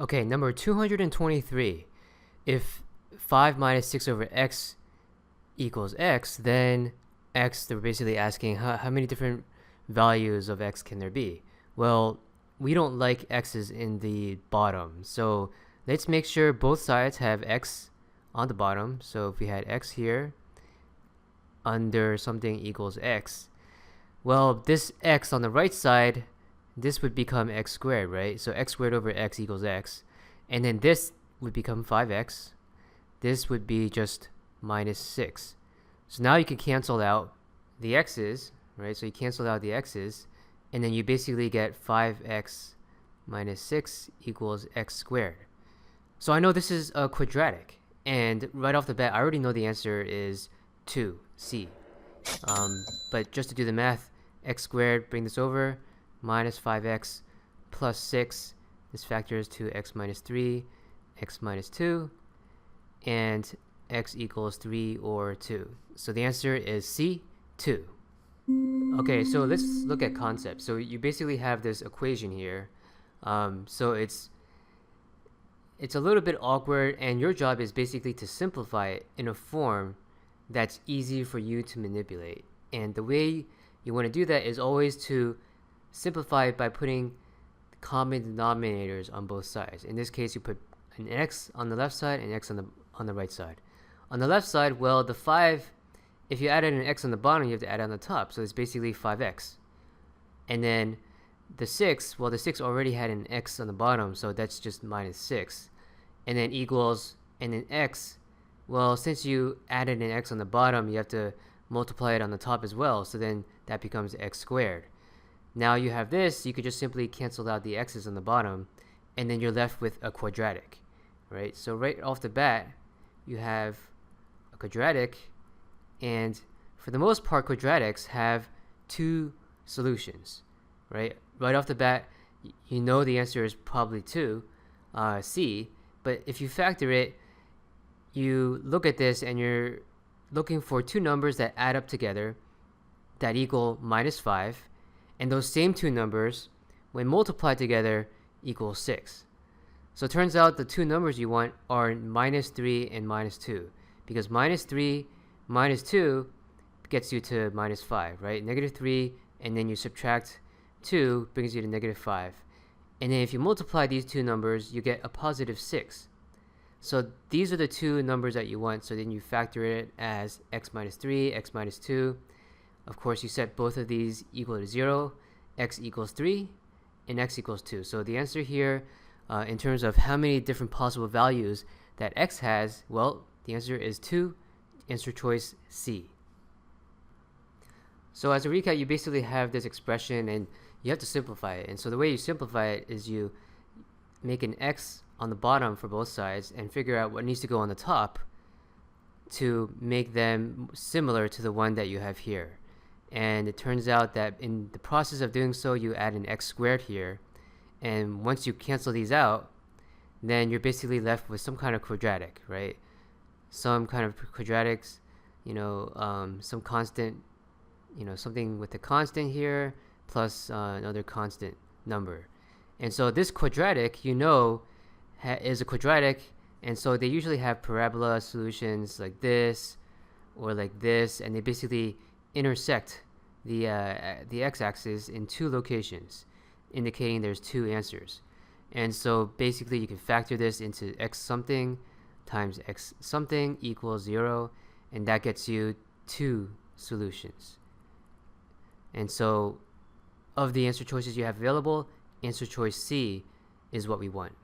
Okay, number 223. If 5 minus 6 over x equals x, then x, they're basically asking how many different values of x can there be? Well, we don't like x's in the bottom, so let's make sure both sides have x on the bottom. So if we had x here under something equals x, well, this x on the right side, this would become x squared, right? So x squared over x equals x. And then this would become 5x. This would be just minus 6. So now you can cancel out the x's, right? So you cancel out the x's, and then you basically get 5x minus 6 equals x squared. So I know this is a quadratic, and right off the bat, I already know the answer is 2, C. But just to do the math, x squared, bring this over, minus 5x plus 6. This factors to x minus 3, x minus 2, and x equals 3 or 2. So the answer is C, 2. Okay, so let's look at concepts. So you basically have this equation here. So it's a little bit awkward, and your job is basically to simplify it in a form that's easy for you to manipulate. And the way you want to do that is always to simplify it by putting common denominators on both sides. In this case, you put an x on the left side and x on the right side. On the left side, well, the 5, if you added an x on the bottom, you have to add it on the top, so it's basically 5x. And then the 6, well, the 6 already had an x on the bottom, so that's just minus 6. And then equals, and then x, well, since you added an x on the bottom, you have to multiply it on the top as well, so then that becomes x squared. Now you have this, you could just simply cancel out the x's on the bottom, and then you're left with a quadratic, right? So right off the bat, you have a quadratic, and for the most part, quadratics have two solutions, right? Right off the bat, you know the answer is probably 2, C, but if you factor it, you look at this and you're looking for two numbers that add up together that equal minus 5, and those same two numbers, when multiplied together, equal 6. So it turns out the two numbers you want are minus 3 and minus 2, because minus 3 minus 2 gets you to minus 5, right? Negative 3, and then you subtract 2 brings you to negative 5. And then if you multiply these two numbers, you get a positive 6. So these are the two numbers that you want, so then you factor it as x minus 3, x minus 2. Of course, you set both of these equal to 0, x equals 3, and x equals 2. So the answer here, in terms of how many different possible values that x has, well, the answer is 2, answer choice C. So as a recap, you basically have this expression, and you have to simplify it. And so the way you simplify it is you make an x on the bottom for both sides and figure out what needs to go on the top to make them similar to the one that you have here. And it turns out that in the process of doing so, you add an x squared here, and once you cancel these out, then you're basically left with some kind of quadratic, right? Some kind of quadratics, some constant, something with a constant here plus another constant number. And so this quadratic, is a quadratic, and so they usually have parabola solutions like this or like this, and they basically intersect the x-axis in two locations, indicating there's two answers. And so basically you can factor this into x something times x something equals 0, and that gets you two solutions. And so of the answer choices you have available, answer choice C is what we want.